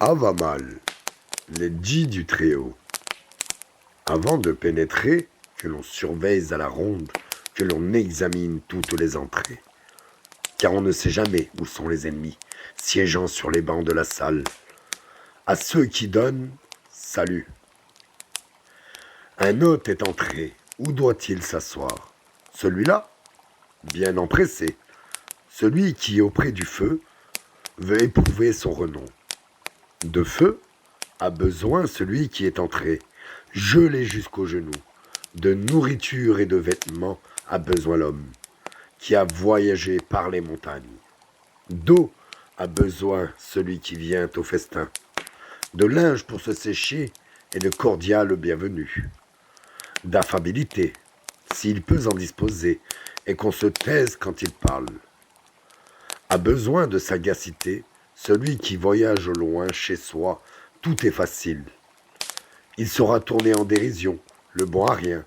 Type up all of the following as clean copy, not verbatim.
Avamal, les djinns du Très-Haut. Avant de pénétrer, que l'on surveille à la ronde, que l'on examine toutes les entrées. Car on ne sait jamais où sont les ennemis, siégeant sur les bancs de la salle. À ceux qui donnent, salut. Un hôte est entré, où doit-il s'asseoir? Celui-là, bien empressé. Celui qui, auprès du feu, veut éprouver son renom. De feu a besoin celui qui est entré, gelé jusqu'aux genoux. De nourriture et de vêtements a besoin l'homme, qui a voyagé par les montagnes. D'eau a besoin celui qui vient au festin. De linge pour se sécher et de cordial bienvenu. D'affabilité, s'il peut en disposer, et qu'on se taise quand il parle. A besoin de sagacité, celui qui voyage au loin chez soi, tout est facile. Il sera tourné en dérision, le bon à rien.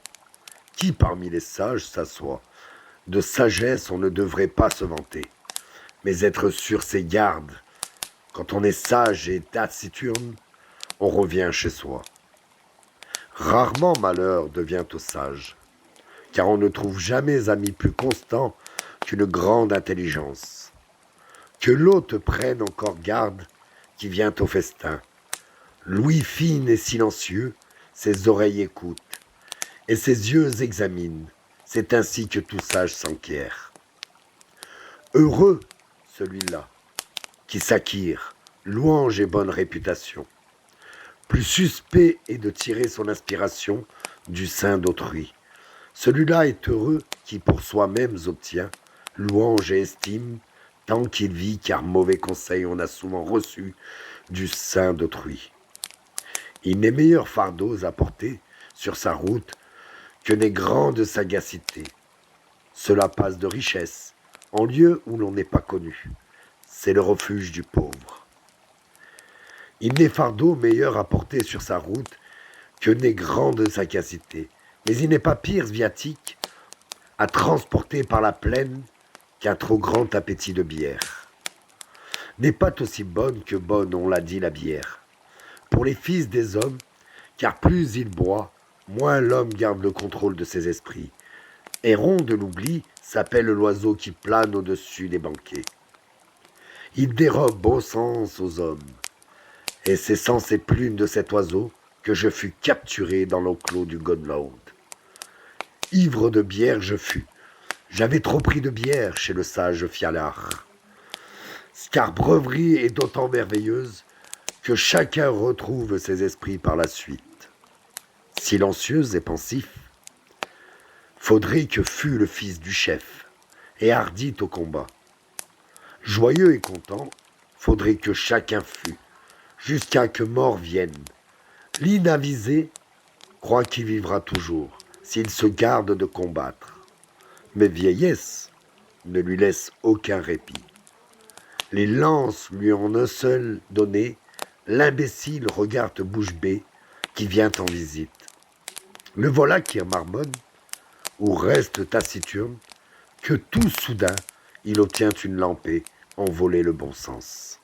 Qui parmi les sages s'assoit? De sagesse on ne devrait pas se vanter, mais être sur ses gardes. Quand on est sage et taciturne, on revient chez soi. Rarement malheur devient au sage, car on ne trouve jamais ami plus constant qu'une grande intelligence. Que l'hôte prenne encore garde qui vient au festin. L'ouïe fine et silencieux, ses oreilles écoutent, et ses yeux examinent. C'est ainsi que tout sage s'enquiert. Heureux celui-là qui s'acquiert louange et bonne réputation. Plus suspect est de tirer son inspiration du sein d'autrui. Celui-là est heureux qui pour soi-même obtient louange et estime tant qu'il vit, car mauvais conseil on a souvent reçu du sein d'autrui. Il n'est meilleur fardeau à porter sur sa route que n'est grande sagacité. Cela passe de richesse en lieu où l'on n'est pas connu. C'est le refuge du pauvre. Il n'est fardeau meilleur à porter sur sa route que n'est grande sagacité. Mais il n'est pas pire viatique à transporter par la plaine qu'un trop grand appétit de bière. N'est pas aussi bonne que bonne, on l'a dit, la bière. Pour les fils des hommes, car plus ils boivent, moins l'homme garde le contrôle de ses esprits. Héron de l'oubli s'appelle l'oiseau qui plane au-dessus des banquets. Il dérobe bon sens aux hommes. Et c'est sans ces plumes de cet oiseau que je fus capturé dans l'enclos du Godlord. Ivre de bière je fus. J'avais trop pris de bière chez le sage Fialard. Car breverie est d'autant merveilleuse que chacun retrouve ses esprits par la suite. Silencieux et pensif, faudrait que fût le fils du chef, et hardi au combat. Joyeux et content, faudrait que chacun fût, jusqu'à que mort vienne. L'inavisé croit qu'il vivra toujours, s'il se garde de combattre. Mais vieillesse ne lui laisse aucun répit. Les lances lui en un seul donné, l'imbécile regarde bouche bée qui vient en visite. Le voilà qui marmonne, ou reste taciturne, que tout soudain il obtient une lampée, envoler le bon sens.